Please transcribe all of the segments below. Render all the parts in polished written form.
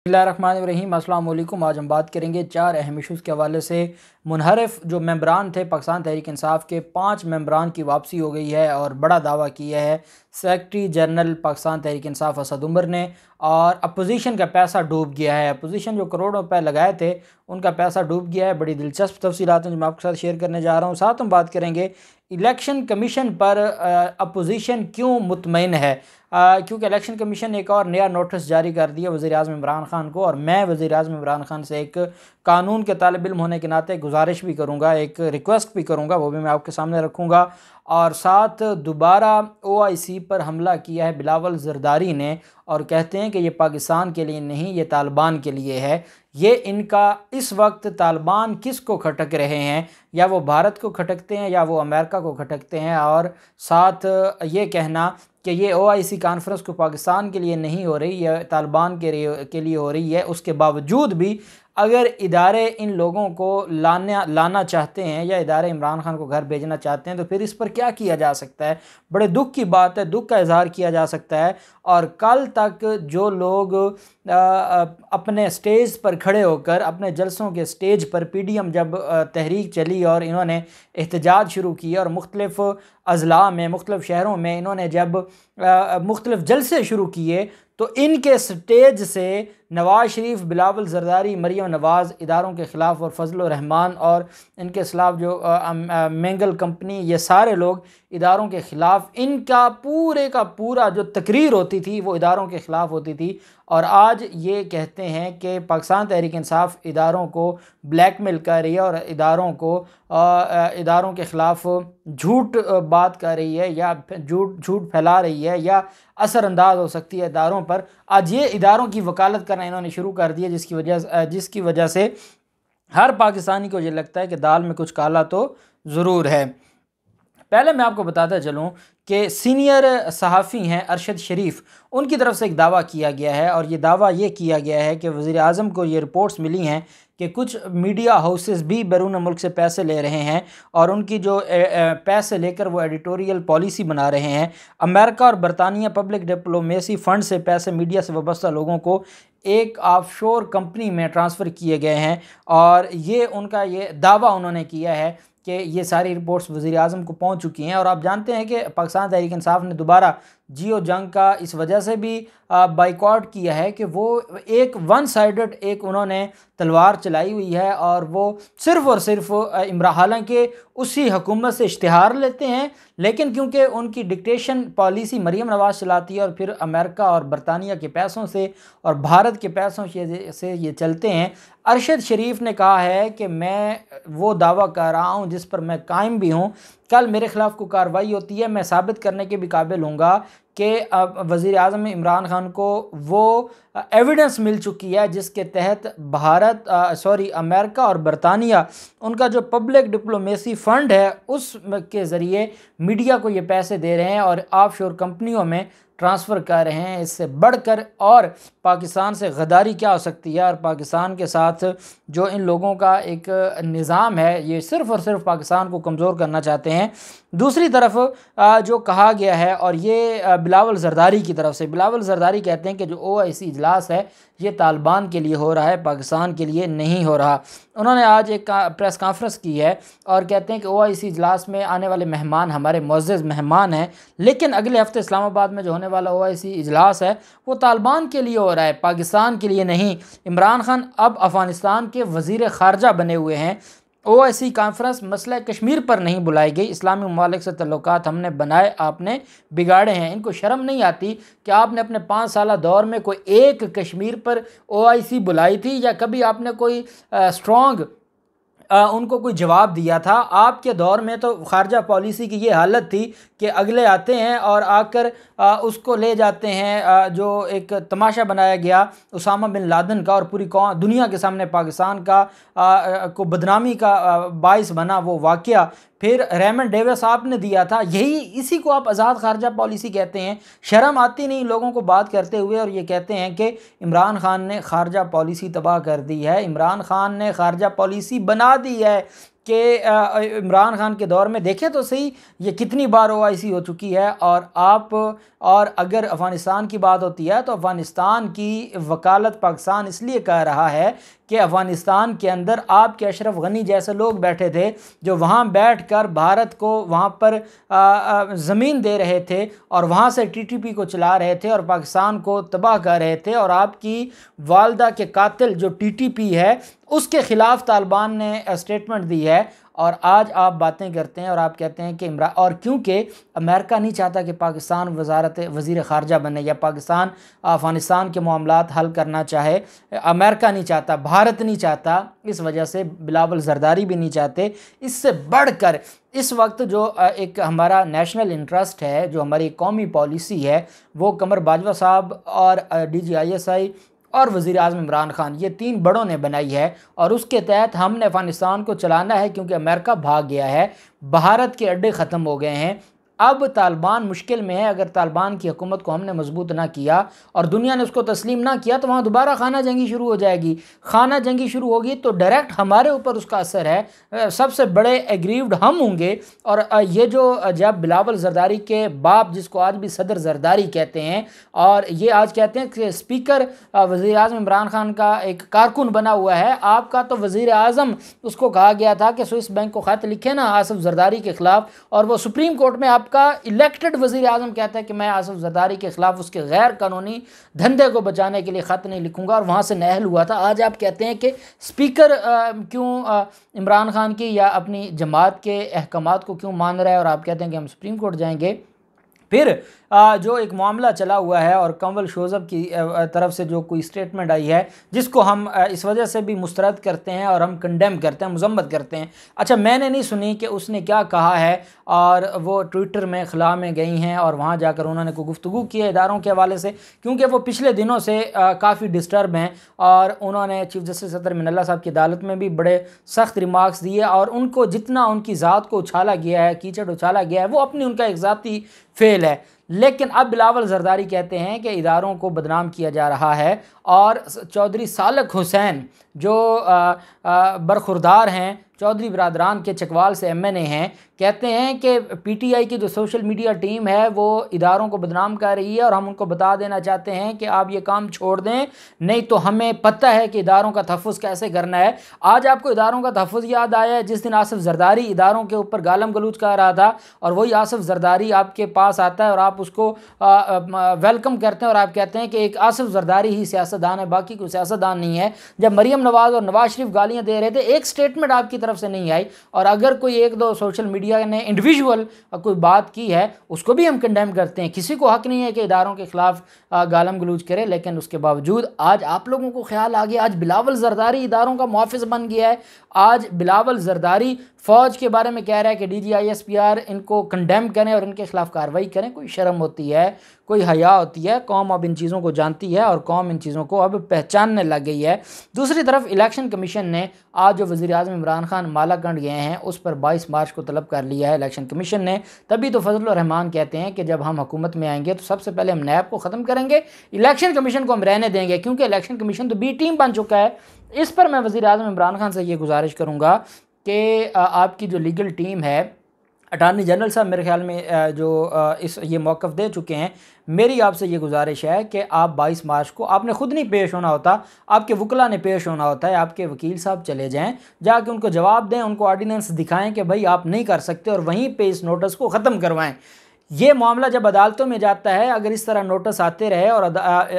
बिस्मिल्लाहिर्रहमानिर्रहीम। अस्सलाम वालेकुम। आज हम बात करेंगे चार अहम इशूज़ के हवाले से। मुनहरफ जो मेंबरान थे पाकिस्तान तहरीक इंसाफ के 5 मेंबरान की वापसी हो गई है और बड़ा दावा किया है सेक्रेटरी जनरल पाकिस्तान तहरीक इंसाफ असद उमर ने। और अपोजिशन का पैसा डूब गया है। अपोजिशन जो करोड़ों रुपए लगाए थे उनका पैसा डूब गया है। बड़ी दिलचस्प तफसीलात हैं जो मैं आपके साथ शेयर करने जा रहा हूँ। साथ हम बात करेंगे इलेक्शन कमीशन पर अपोजिशन क्यों मुतमईन है, क्योंकि इलेक्शन कमीशन ने एक और नया नोटिस जारी कर दिया वज़ीर-ए-आज़म इमरान खान को। और मैं वज़ीर-ए-आज़म इमरान खान से एक कानून के तालिब इल्म होने के नाते गुजारिश भी करूँगा, एक रिक्वेस्ट भी करूँगा, वो भी मैं आपके सामने रखूँगा। और साथ दोबारा OIC पर हमला किया है बिलावल ज़रदारी ने और कहते हैं कि ये पाकिस्तान के लिए नहीं, ये तालिबान के लिए है। ये इनका इस वक्त तालिबान किस को खटक रहे हैं, या वो भारत को खटकते हैं या वो अमेरिका को खटकते हैं। और साथ ये कहना कि ये OIC कॉन्फ्रेंस को पाकिस्तान के लिए नहीं हो रही, यह तालिबान के लिए हो रही है, उसके बावजूद भी अगर इदारे इन लोगों को लाना चाहते हैं या इदारे इमरान खान को घर भेजना चाहते हैं तो फिर इस पर क्या किया जा सकता है। बड़े दुख की बात है, दुख का इजहार किया जा सकता है। और कल तक जो लोग अपने स्टेज पर खड़े होकर अपने जलसों के स्टेज पर PDM जब तहरीक चली और इन्होंने एहतजाज शुरू किया और मुख्तलिफ़ अज़ला में मुख्तलिफ़ शहरों में इन्होंने जब मुख्तलिफ़ जलसे शुरू किए तो इनके स्टेज से नवाज़ शरीफ, बिलावल ज़रदारी, मरियम नवाज़ इदारों के ख़िलाफ़ और फजल रहमान और इनके खिलाफ़ जो मैंगल कंपनी, ये सारे लोग इदारों के ख़िलाफ़, इनका पूरे का पूरा जो तकरीर होती थी वो इदारों के ख़िलाफ़ होती थी। और आज ये कहते हैं कि पाकिस्तान तहरीक इंसाफ इदारों को ब्लैकमेल कर रही है और इदारों के ख़िलाफ़ झूठ बात कर रही है या झूठ फैला रही है या असरअंदाज हो सकती है इदारों पर। आज ये इदारों की वकालत करना इन्होंने शुरू कर दिया, जिसकी वजह से हर पाकिस्तानी को ये लगता है कि दाल में कुछ काला तो ज़रूर है। पहले मैं आपको बताता चलूँ कि सीनियर सहाफ़ी हैं अरशद शरीफ, उनकी तरफ से एक दावा किया गया है और ये दावा ये किया गया है कि वज़ीर-ए-आज़म को ये रिपोर्ट्स मिली हैं कि कुछ मीडिया हाउसेस भी बैरून मुल्क से पैसे ले रहे हैं और उनकी जो पैसे लेकर वो एडिटोरियल पॉलिसी बना रहे हैं। अमेरिका और बरतानिया पब्लिक डिप्लोमेसी फ़ंड से पैसे मीडिया से वाबस्ता लोगों को एक ऑफशोर कंपनी में ट्रांसफ़र किए गए हैं और ये उनका ये दावा उन्होंने किया है कि ये सारी रिपोर्ट्स वज़ीर-ए-आज़म को पहुंच चुकी हैं। और आप जानते हैं कि पाकिस्तान तहरीक इंसाफ ने दोबारा जियो जंग का इस वजह से भी बाइकआउट किया है कि वो एक वन साइडेड एक उन्होंने तलवार चलाई हुई है और वो सिर्फ़ और सिर्फ हालांकि उसी हुकूमत से इश्तिहार लेते हैं, लेकिन क्योंकि उनकी डिक्टेशन पॉलिसी मरियम नवाज़ चलाती है और फिर अमेरिका और बरतानिया के पैसों से और भारत के पैसों से ये चलते हैं। अरशद शरीफ ने कहा है कि मैं वो दावा कर रहा हूँ जिस पर मैं कायम भी हूँ। कल मेरे ख़िलाफ़ कोई कार्रवाई होती है, मैं साबित करने के भी काबिल हूँगा कि वज़ीर-ए-आज़म इमरान खान को वो एविडेंस मिल चुकी है जिसके तहत अमेरिका और बरतानिया उनका जो पब्लिक डिप्लोमेसी फ़ंड है उस के ज़रिए मीडिया को ये पैसे दे रहे हैं और ऑफशोर कंपनियों में ट्रांसफ़र कर रहे हैं। इससे बढ़कर और पाकिस्तान से गद्दारी क्या हो सकती है। और पाकिस्तान के साथ जो इन लोगों का एक निज़ाम है ये सिर्फ़ और सिर्फ पाकिस्तान को कमज़ोर करना चाहते हैं। दूसरी तरफ जो कहा गया है और ये बिलावल ज़रदारी की तरफ से, बिलावल ज़रदारी कहते हैं कि जो OIC इजलास है ये तालिबान के लिए हो रहा है, पाकिस्तान के लिए नहीं हो रहा। उन्होंने आज एक प्रेस कॉन्फ्रेंस की है और कहते हैं कि OIC इजलास में आने वाले मेहमान हमारे मुअज़्ज़ज़ मेहमान हैं, लेकिन अगले हफ्ते इस्लामाबाद में जो होने वाला OIC इजलास है वो तालिबान के लिए हो रहा है, पाकिस्तान के लिए नहीं। इमरान खान अब अफ़गानिस्तान के वज़ीर ख़ारजा बने हुए हैं। OIC कॉन्फ्रेंस मसला कश्मीर पर नहीं बुलाई गई, इस्लामी ममालिक से तल्लुकात हमने बनाए, आपने बिगाड़े हैं। इनको शर्म नहीं आती कि आपने अपने 5 साला दौर में कोई एक कश्मीर पर OIC बुलाई थी या कभी आपने कोई स्ट्रॉन्ग उनको कोई जवाब दिया था। आपके दौर में तो खारजा पॉलिसी की ये हालत थी कि अगले आते हैं और आकर उसको ले जाते हैं। जो एक तमाशा बनाया गया उसामा बिन लादेन का और पूरी दुनिया के सामने पाकिस्तान का को बदनामी का बाइस बना वो वाक़या, फिर रेमंड डेविस आपने दिया था। इसी को आप आज़ाद खारजा पॉलिसी कहते हैं। शर्म आती नहीं लोगों को बात करते हुए और ये कहते हैं कि इमरान खान ने खारजा पॉलिसी तबाह कर दी है, इमरान खान ने खारजा पॉलिसी बना दी है। कि इमरान खान के दौर में देखें तो सही ये कितनी बार ओआईसी हो चुकी है। और अगर अफ़गानिस्तान की बात होती है तो अफ़गानिस्तान की वकालत पाकिस्तान इसलिए कर रहा है कि अफ़गानिस्तान के अंदर आपके अशरफ गनी जैसे लोग बैठे थे जो वहाँ बैठकर भारत को वहाँ पर ज़मीन दे रहे थे और वहाँ से टीटीपी को चला रहे थे और पाकिस्तान को तबाह कर रहे थे। और आपकी वालदा के कातिल जो टीटीपी है उसके ख़िलाफ़ तालिबान ने स्टेटमेंट दी है। और आज आप बातें करते हैं और आप कहते हैं कि इमरान, और क्योंकि अमेरिका नहीं चाहता कि पाकिस्तान वज़ीर ख़ारजा बने या पाकिस्तान अफ़गानिस्तान के मामलात हल करना चाहे, अमेरिका नहीं चाहता, भारत नहीं चाहता, इस वजह से बिलावल ज़रदारी भी नहीं चाहते। इससे बढ़कर इस वक्त जो एक हमारा नेशनल इंटरेस्ट है, जो हमारी कौमी पॉलिसी है, वो कमर बाजवा साहब और DGISI और वज़ीर आज़म इमरान खान, ये 3 बड़ों ने बनाई है। और उसके तहत हमने अफ़गानिस्तान को चलाना है क्योंकि अमेरिका भाग गया है, भारत के अड्डे ख़त्म हो गए हैं। अब तालिबान मुश्किल में है। अगर तालिबान की हुकूमत को हमने मजबूत ना किया और दुनिया ने उसको तस्लीम ना किया तो वहाँ दोबारा खाना जंगी शुरू हो जाएगी। खाना जंगी शुरू होगी तो डायरेक्ट हमारे ऊपर उसका असर है, सबसे बड़े एग्रीव्ड हम होंगे। और ये जो जब बिलावल ज़रदारी के बाप, जिसको आज भी सदर ज़रदारी कहते हैं, और ये आज कहते हैं कि स्पीकर वज़ीर आज़म इमरान खान का एक कारकुन बना हुआ है। आपका तो वज़ीर आज़म, उसको कहा गया था कि स्विस बैंक को ख़त लिखे ना आसिफ ज़रदारी के ख़िलाफ़, और वो सुप्रीम कोर्ट में आपका इलेक्टेड वज़ीर आज़म कहता है कि मैं आसिफ ज़रदारी के ख़िलाफ़ उसके गैर कानूनी धंधे को बचाने के लिए ख़त नहीं लिखूंगा, और वहाँ से नहल हुआ था। आज आप कहते हैं कि स्पीकर क्यों इमरान खान की या अपनी जमात के अहकामात को क्यों मान रहा है, और आप कहते हैं कि हम सुप्रीम कोर्ट जाएंगे। फिर जो एक मामला चला हुआ है और कंवल शोज़ब की तरफ से जो कोई स्टेटमेंट आई है, जिसको हम इस वजह से भी मुस्तरद करते हैं और हम कंडेम करते हैं, मजम्मत करते हैं। अच्छा, मैंने नहीं सुनी कि उसने क्या कहा है, और वो ट्विटर में खला में गई हैं और वहाँ जाकर उन्होंने कोई गुफ्तगू की है इदारों के हवाले से, क्योंकि वो पिछले दिनों से काफ़ी डिस्टर्ब हैं। और उन्होंने चीफ जस्टिस सदर मिनल्ला साहब की अदालत में भी बड़े सख्त रिमार्क्स दिए, और उनको जितना उनकी ज़ात को उछाला गया है, कीचड़ उछाला गया है, वो अपनी उनका एक ज़ाती फेल है। लेकिन अब बिलावल ज़रदारी कहते हैं कि इदारों को बदनाम किया जा रहा है, और चौधरी सालक हुसैन जो बरखुरदार हैं, चौधरी बरादरान के चकवाल से MNA हैं, कहते हैं कि PTI की जो सोशल मीडिया टीम है वो इदारों को बदनाम कर रही है, और हम उनको बता देना चाहते हैं कि आप ये काम छोड़ दें, नहीं तो हमें पता है कि इदारों का तहफ़्फ़ुज़ कैसे करना है। आज आपको इदारों का तहफ़्फ़ुज़ याद आया है जिस दिन आसिफ ज़रदारी इदारों के ऊपर गालम गलूच कर रहा था, और वही आसिफ ज़रदारी आपके पास आता है और आप उसको वेलकम करते हैं, और आप कहते हैं कि एक आसिफ ज़रदारी ही सियासतदान है, बाकी कोई सियासतदान नहीं है। जब मरीम नवाज़ और नवाज शरीफ गालियाँ दे रहे थे, एक स्टेटमेंट आपकी तरफ से नहीं आई, और अगर कोई एक दो सोशल मीडिया ने इंडिविजुअल कोई बात की है उसको भी हम कंडेम करते हैं। किसी को हक नहीं है कि इदारों के खिलाफ गालम गलूज करे, लेकिन उसके बावजूद आज आप लोगों को ख्याल आ गया, आज बिलावल ज़रदारी इदारों का मुहाफ़िज़ बन गया है। आज बिलावल ज़रदारी फ़ौज के बारे में कह रहा है कि DGISPR इनको कंडेम करें और इनके खिलाफ कार्रवाई करें। कोई शर्म होती है, कोई हया होती है? कौम अब इन चीज़ों को जानती है और कौम इन चीज़ों को अब पहचानने लग गई है। दूसरी तरफ इलेक्शन कमीशन ने आज जो वज़ीर आज़म इमरान खान मालाकंड गए हैं उस पर 22 मार्च को तलब कर लिया है इलेक्शन कमीशन ने। तभी तो फजल रहमान कहते हैं कि जब हम हुकूमत में आएंगे तो सबसे पहले हम नैब को ख़त्म करेंगे, इलेक्शन कमीशन को हम रहने देंगे, क्योंकि इलेक्शन कमीशन तो बी टीम बन चुका है। इस पर मैं वज़ीर आज़म इमरान खान से ये गुजारिश करूँगा कि आपकी जो लीगल टीम है, अटार्नी जनरल साहब मेरे ख्याल में जो इस ये मौक़िफ़ दे चुके हैं, मेरी आपसे ये गुजारिश है कि आप 22 मार्च को आपने ख़ुद नहीं पेश होना होता, आपके वकला ने पेश होना होता है। आपके वकील साहब चले जाएं, जाके उनको जवाब दें, उनको ऑर्डिनेंस दिखाएं कि भाई आप नहीं कर सकते, और वहीं पे इस नोटिस को ख़त्म करवाएं। ये मामला जब अदालतों में जाता है, अगर इस तरह नोटिस आते रहे और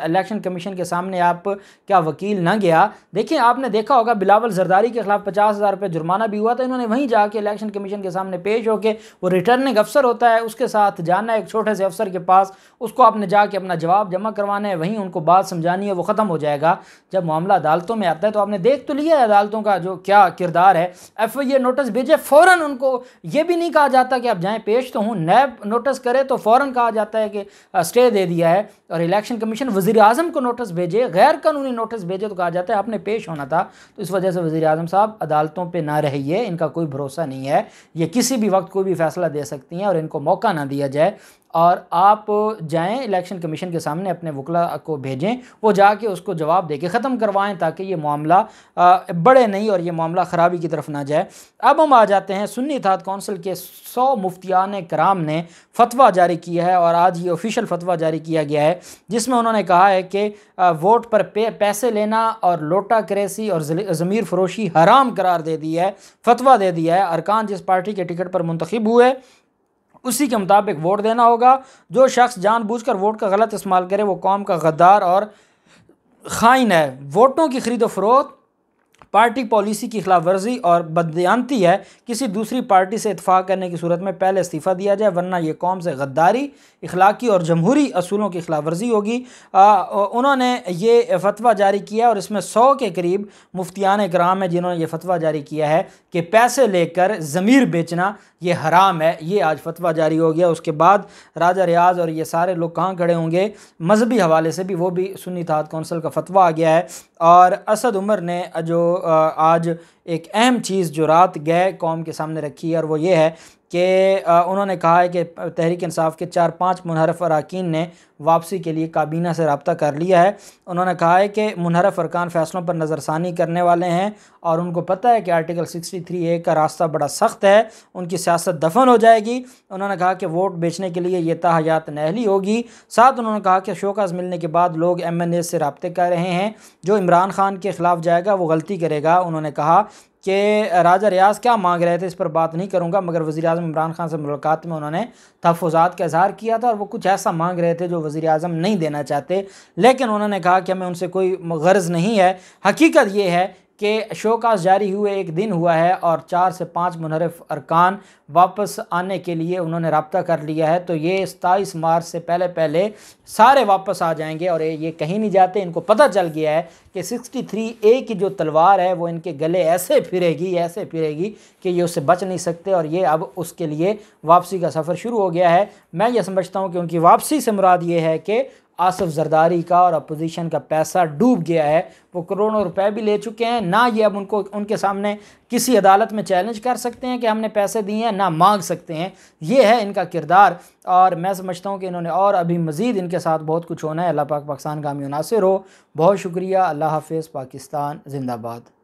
इलेक्शन कमीशन के सामने आप क्या वकील ना गया। देखिए, आपने देखा होगा बिलावल ज़रदारी के ख़िलाफ़ 50,000 रुपये जुर्माना भी हुआ था। इन्होंने वहीं जाके इलेक्शन कमीशन के सामने पेश होकर, वो रिटर्निंग अफसर होता है उसके साथ जाना है, एक छोटे से अफसर के पास, उसको आपने जाके अपना जवाब जमा करवाना है, वहीं उनको बात समझानी है, वो ख़त्म हो जाएगा। जब मामला अदालतों में आता है तो आपने देख तो लिया है अदालतों का जो क्या किरदार है। FIA नोटिस भेजे, फ़ौरन उनको ये भी नहीं कहा जाता कि आप जाएँ, पेश तो हूँ, नैब नोटिस करे तो फ़ौरन कहा जाता है कि स्टे दे दिया है। और इलेक्शन कमीशन वज़ीर आज़म को नोटिस भेजे, गैर कानूनी नोटिस भेजे तो कहा जाता है आपने पेश होना था। तो इस वजह से वज़ीर आज़म साहब अदालतों पे ना रहिए, इनका कोई भरोसा नहीं है, ये किसी भी वक्त कोई भी फ़ैसला दे सकती हैं और इनको मौका ना दिया जाए। और आप जाएं इलेक्शन कमीशन के सामने अपने वकला को भेजें, वो जाके उसको जवाब दे के ख़त्म करवाएं ताकि ये मामला बढ़े नहीं और ये मामला ख़राबी की तरफ ना जाए। अब हम आ जाते हैं सुन्नी इत्तेहाद कौंसिल के 100 मुफ्तियान कराम ने फतवा जारी किया है और आज ये ऑफिशियल फतवा जारी किया गया है जिसमें उन्होंने कहा है कि वोट पर पैसे लेना और लोटा करेसी और ज़मीर फरोशी हराम करार दे दिया है, फतवा दे दिया है। अरकान जिस पार्टी के टिकट पर मुंतखब हुए उसी के मुताबिक वोट देना होगा। जो शख्स जानबूझकर वोट का गलत इस्तेमाल करे वो कौम का गद्दार और खाइन है। वोटों की खरीदो फरोख्त पार्टी पॉलिसी की खिलाफ वर्जी और बददियानती है। किसी दूसरी पार्टी से इत्तेफाक करने की सूरत में पहले इस्तीफ़ा दिया जाए वरना ये कौम से गद्दारी, इखलाकी और जमहूरी असूलों की खिलाफ वर्जी होगी। उन्होंने ये फतवा जारी किया और इसमें 100 के करीब मुफ्तियान कराम हैं जिन्होंने ये फतवा जारी किया है कि पैसे लेकर ज़मीर बेचना ये हराम है। ये आज फतवा जारी हो गया। उसके बाद राजा रियाज और ये सारे लोग कहाँ खड़े होंगे, मजहबी हवाले से भी वो भी सुन्नी इत्तेहाद कौंसिल का फतवा आ गया है। और असद उमर ने जो आज एक अहम चीज़ जो रात गए कौम के सामने रखी है और वो ये है कि उन्होंने कहा है कि तहरीक इंसाफ के 4-5 मुनहरफ अरकान ने वापसी के लिए काबीना से रब्ता कर लिया है। उन्होंने कहा है कि मुनहरफ अरकान फ़ैसलों पर नज़रसानी करने वाले हैं और उनको पता है कि आर्टिकल 63A का रास्ता बड़ा सख्त है, उनकी सियासत दफन हो जाएगी। उन्होंने कहा कि वोट बेचने के लिए ये ताहयात नहली होगी। साथ उन्होंने कहा कि शोकाज़ मिलने के बाद लोग MNA से रब्ते कर रहे हैं, जो इमरान खान के ख़िलाफ़ जाएगा वो गलती करेगा। उन्होंने कहा कि राजा रियाज क्या मांग रहे थे इस पर बात नहीं करूंगा, मगर वज़ीर-ए-आज़म इमरान खान से मुलाकात में उन्होंने तहफ़्फ़ुज़ात का इज़हार किया था और वो कुछ ऐसा मांग रहे थे जो वज़ीर-ए-आज़म नहीं देना चाहते। लेकिन उन्होंने कहा कि हमें उनसे कोई गर्ज़ नहीं है। हकीकत ये है कि शोकास जारी हुए एक दिन हुआ है और 4 से 5 मुनहरफ अरकान वापस आने के लिए उन्होंने रब्ता कर लिया है। तो ये 27 मार्च से पहले सारे वापस आ जाएंगे और ये कहीं नहीं जाते। इनको पता चल गया है कि 63A की जो तलवार है वो इनके गले ऐसे फिरेगी कि ये उससे बच नहीं सकते और ये अब उसके लिए वापसी का सफ़र शुरू हो गया है। मैं ये समझता हूँ कि उनकी वापसी से मुराद ये है कि आसिफ जरदारी का और अपोजिशन का पैसा डूब गया है। वो करोड़ों रुपए भी ले चुके हैं, ना ये अब उनके सामने किसी अदालत में चैलेंज कर सकते हैं कि हमने पैसे दिए हैं, ना मांग सकते हैं। ये है इनका किरदार और मैं समझता हूँ कि इन्होंने और अभी मज़ीद इनके साथ बहुत कुछ होना है। अल्लाह पाक पाकिस्तान कामयाब नासिर हो। बहुत शुक्रिया। अल्लाह हाफ़िज़। पाकिस्तान जिंदाबाद।